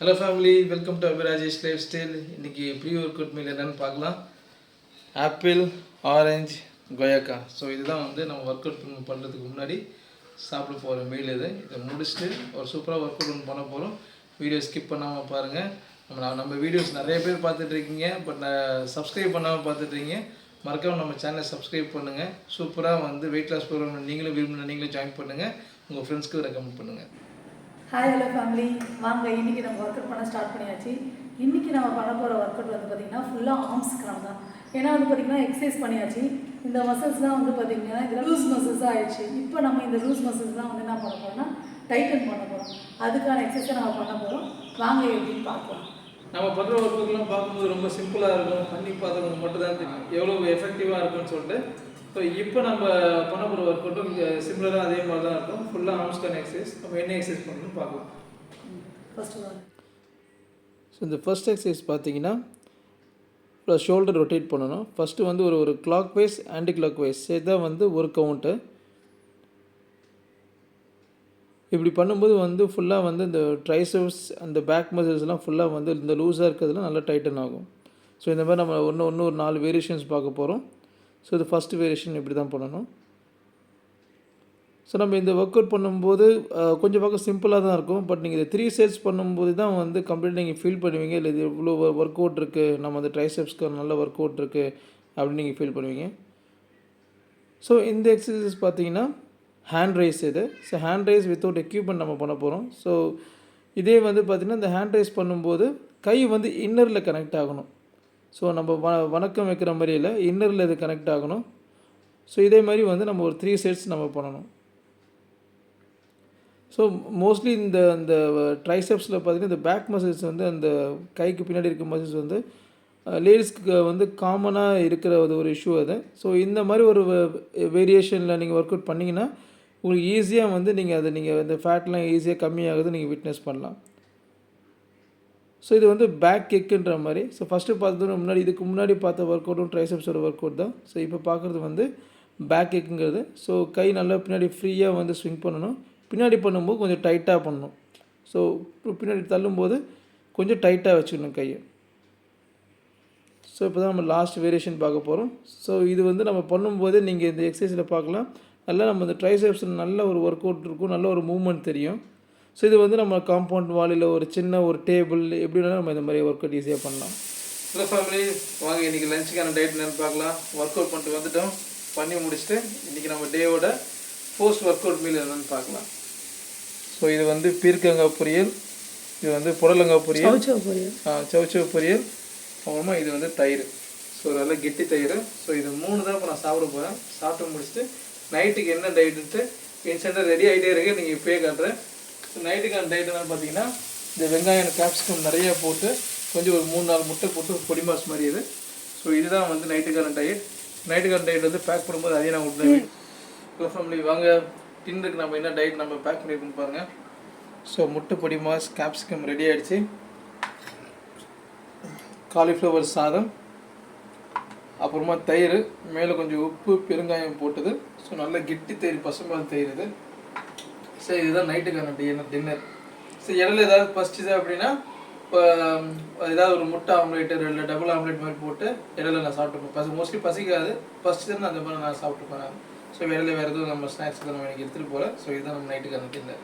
Hello family, welcome to Abirajesh lifestyle. இன்றைக்கி pre workout meal என்னென்னு பார்க்கலாம். Apple, orange, கொய்யாக்கா. ஸோ இதுதான் வந்து நம்ம ஒர்க் அவுட் பண்ணுறதுக்கு முன்னாடி சாப்பிட போகிற மீல் இது. இதை முடிச்சுட்டு ஒரு சூப்பராக ஒர்க் அவுட் ஒன்று பண்ண போகிறோம். வீடியோ ஸ்கிப் பண்ணாமல் பாருங்கள். நம்ம வீடியோஸ் நிறைய பேர் பார்த்துட்ருக்கீங்க, பட் சப்ஸ்கிரைப் பண்ணாமல் பார்த்துட்ருக்கீங்க. மறக்காமல் நம்ம சேனலை சப்ஸ்கிரைப் பண்ணுங்கள். சூப்பராக வந்து வெயிட் லாஸ் ப்ரோக்ராம் நீங்களும் விரும்பினா நீங்களும் ஜாயின் பண்ணுங்கள். உங்கள் ஃப்ரெண்ட்ஸ்க்கு ரெக்கமெண்ட் பண்ணுங்கள். ஹாய் ஹலோ ஃபேமிலி, வாங்க இன்றைக்கி நம்ம ஒர்க் அவுட் பண்ண ஸ்டார்ட் பண்ணியாச்சு. இன்றைக்கி நம்ம பண்ண போகிற ஒர்க் அவுட் வந்து பார்த்திங்கன்னா ஃபுல்லாக ஆர்ம்ஸ்க்கான தான். ஏன்னா வந்து பார்த்திங்கன்னா எக்ஸசைஸ் பண்ணியாச்சு. இந்த மசில்ஸ்லாம் வந்து பார்த்திங்கன்னா இதில் லூஸ் மசில்ஸாக ஆகிடுச்சு. இப்போ நம்ம இந்த லூஸ் மசில்ஸ்லாம் வந்து என்ன பண்ண போகிறோம்னா டைட்டன் பண்ண போகிறோம். அதுக்கான எக்ஸசைஸை நம்ம பண்ண போகிறோம். வாங்க எப்படின்னு பார்க்கலாம். நம்ம பண்ணுற ஒர்க் அவுட்லாம் பார்க்கும்போது ரொம்ப சிம்பிளாக இருக்கும். பண்ணி பார்த்தவங்க மட்டும் தான் தெரியும் எவ்வளோ எஃபெக்டிவாக இருக்குன்னு சொல்லிட்டு. ஸோ இப்போ நம்ம பண்ண போகிற ஒர்க் அவுட்டும் இங்கே சிம்பிளாக அதே மாதிரி தான் இருக்கும். ஃபுல்லாக ஆர்ம்ஸ்க்கான எக்ஸசைஸ். நம்ம என்ன எக்ஸசைஸ் பண்ணணும்னு பார்க்கலாம். ஸோ இந்த ஃபர்ஸ்ட் எக்ஸசைஸ் பார்த்தீங்கன்னா ஷோல்டர் ரொட்டேட் பண்ணணும். ஃபஸ்ட்டு வந்து ஒரு clockwise anti clockwise இதுதான் வந்து ஒரு கவுண்ட்டு. இப்படி பண்ணும்போது வந்து ஃபுல்லாக வந்து இந்த ட்ரைசெப்ஸ் அந்த பேக் மசில்ஸ்லாம் ஃபுல்லாக வந்து இந்த லூஸாக இருக்கிறதுலாம் நல்லா டைட்டன் ஆகும். ஸோ இந்த மாதிரி நம்ம இன்னும் ஒரு 4 வேரியேஷன்ஸ் பார்க்க போகிறோம். ஸோ இது ஃபஸ்ட் வேரியேஷன் இப்படி தான் பண்ணணும். ஸோ நம்ம இந்த ஒர்க் அவுட் பண்ணும்போது கொஞ்சம் பார்க்க சிம்பிளாக தான் இருக்கும். பட் நீங்கள் இதை 3 செட்ஸ் பண்ணும்போது தான் வந்து கம்ப்ளீட் நீங்கள் ஃபீல் பண்ணுவீங்க. இல்லை இது இவ்வளோ ஒர்க் அவுட் இருக்குது, நம்ம அந்த ட்ரைசெப்ஸ்க்கு நல்ல ஒர்க் அவுட் இருக்குது அப்படின்னு நீங்கள் ஃபீல் பண்ணுவீங்க. ஸோ இந்த எக்ஸசைஸ் பார்த்தீங்கன்னா ஹேண்ட் ரைஸ் இது. So hand rice without equipment நம்ம பண்ண போகிறோம். ஸோ இதே வந்து பார்த்திங்கன்னா இந்த ஹேண்ட் ரைஸ் பண்ணும்போது கை வந்து இன்னரில் கனெக்ட் ஆகணும். ஸோ நம்ம வணக்கம் வைக்கிற மாதிரி இல்லை, இன்னரில் இது கனெக்ட் ஆகணும். ஸோ இதே மாதிரி வந்து நம்ம ஒரு 3 செட்ஸ் நம்ம பண்ணணும். ஸோ மோஸ்ட்லி இந்த ட்ரைசெப்ஸில் பார்த்திங்கன்னா இந்த பேக் மசில்ஸ் வந்து அந்த கைக்கு பின்னாடி இருக்க மசில்ஸ் வந்து லேடிஸ்க்கு வந்து காமனாக இருக்கிற ஒரு இஷ்யூ அது. ஸோ இந்த மாதிரி ஒரு வேரியேஷனில் நீங்கள் ஒர்க் அவுட் பண்ணிங்கன்னா உங்களுக்கு ஈஸியாக வந்து நீங்கள் அந்த ஃபேட்லாம் ஈஸியாக கம்மியாகுது நீங்கள் விட்னஸ் பண்ணலாம். ஸோ இது வந்து பேக் கிக்குன்ற மாதிரி. ஸோ ஃபஸ்ட்டு பார்த்தது இதுக்கு முன்னாடி பார்த்த ஒர்க் அவுட்டும் ட்ரைசெப்ஸோட ஒர்க் அவுட் தான். ஸோ இப்போ பார்க்குறது வந்து பேக் கிக்குங்கிறது. ஸோ கை நல்லா பின்னாடி ஃப்ரீயாக வந்து ஸ்விங் பண்ணணும். பின்னாடி பண்ணும்போது கொஞ்சம் டைட்டாக பண்ணணும். ஸோ பின்னாடி தள்ளும்போது கொஞ்சம் டைட்டாக வச்சுக்கணும் கையை. ஸோ இப்போ தான் நம்ம லாஸ்ட் வேரியேஷன் பார்க்க போகிறோம். ஸோ இது வந்து நம்ம பண்ணும்போது நீங்கள் இந்த எக்ஸசைஸில் பார்க்கலாம். நல்லா நம்ம இந்த ட்ரைசெப்ஸில் நல்ல ஒரு ஒர்க் அவுட் இருக்கும், நல்ல ஒரு மூவ்மெண்ட் தெரியும். ஸோ இது வந்து நம்ம காம்பவுண்ட் வாலில் ஒரு சின்ன ஒரு டேபிள் எப்படி வேணாலும் நம்ம இந்த மாதிரி ஒர்க் அவுட் ஈஸியாக பண்ணலாம். ஹலோ ஃபேமிலி, வாங்க இன்றைக்கி லஞ்சுக்கான டயட் என்னென்னு பார்க்கலாம். ஒர்க் அவுட் பண்ணிட்டு வந்துட்டோம், பண்ணி முடிச்சுட்டு இன்றைக்கி நம்ம டேவோட போஸ்ட் ஒர்க் அவுட் மீல் என்னென்னு பார்க்கலாம். ஸோ இது வந்து பீர்க்கங்காய் பொரியல், இது வந்து புடலங்காய் பொரியல், சவுச்சவு பொரியல், அப்புறமா இது வந்து தயிர். ஸோ நல்லா கெட்டி தயிர். ஸோ இது 3 தான் இப்போ நான் சாப்பிட போகிறேன். சாப்பிட்டு முடிச்சுட்டு நைட்டுக்கு என்ன டயட்டுன்ட்டு இன்ஸ்டண்ட்டாக ரெடி ஆகிட்டே இருக்குது, நீங்கள் இப்போயே காட்டுறேன். ஸோ நைட்டுக்கான டயட் என்னென்னு பார்த்தீங்கன்னா இந்த வெங்காயம் கேப்சிகம் நிறையா போட்டு கொஞ்சம் ஒரு 3-4 முட்டை போட்டு ஒரு பொடி மாஸ் மாதிரி இது. ஸோ இதுதான் வந்து நைட்டுக்கான டயட். நைட்டுக்கான டயட் வந்து பேக் பண்ணும்போது அதையும் நான் விட்டுறேன். ஹலோ ஃபேமிலி, வாங்க டின்னுக்கு நம்ம என்ன டயட் நம்ம பேக் பண்ணியிருக்கோன்னு பாருங்கள். ஸோ முட்டை பொடி மாஸ், கேப்சிகம் ரெடி ஆகிடுச்சு. காலிஃப்ளவர் சாதம், அப்புறமா தயிர், மேலே கொஞ்சம் உப்பு பெருங்காயம் போட்டது. ஸோ நல்லா கெட்டி தயிர், பசும்பால் தயிர் இது. ஸோ இதுதான் நைட்டுக்கான டின்னர். ஸோ இடையில ஏதாவது பசிச்சுது அப்படின்னா இப்போ ஏதாவது ஒரு முட்டை ஆம்லேட்டு இல்லை டபுள் ஆம்லேட் மாதிரி போட்டு இடையில நான் சாப்பிட்டுப்பேன். மோஸ்ட்லி பசிக்காது, பசிச்சுதுன்னு அந்த மாதிரி நான் சாப்பிட்டுப்பேன். ஸோ இடையில வேறு எதுவும் நம்ம ஸ்நாக்ஸ் நம்ம எனக்கு எடுத்துகிட்டு போகல. ஸோ இதுதான் நம்ம நைட்டுக்கான டின்னர்.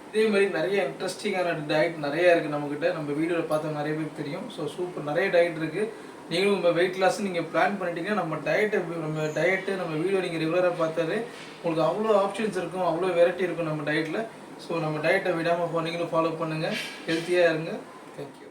இதே மாதிரி நிறைய இன்ட்ரெஸ்டிங்கான டயட் நிறையா இருக்குது நம்மக்கிட்ட. நம்ம வீடியோவில் பார்த்தா நிறைய பேருக்கு தெரியும். ஸோ சூப்பர் நிறைய டயட் இருக்குது. நீங்களும் உங்கள் வெயிட் லாஸ் நீங்கள் பிளான் பண்ணிட்டீங்கன்னா நம்ம டயட்டு நம்ம வீடியோ நீங்கள் ரெகுலராக பார்த்தாலே உங்களுக்கு அவ்வளோ ஆப்ஷன்ஸ் இருக்கும், அவ்வளோ வெரைட்டி இருக்கும் நம்ம டயட்டில். ஸோ நம்ம டயட்டை விடாமல் நீங்களும் ஃபாலோ பண்ணுங்கள், ஹெல்த்தியாக இருங்க. தேங்க்யூ.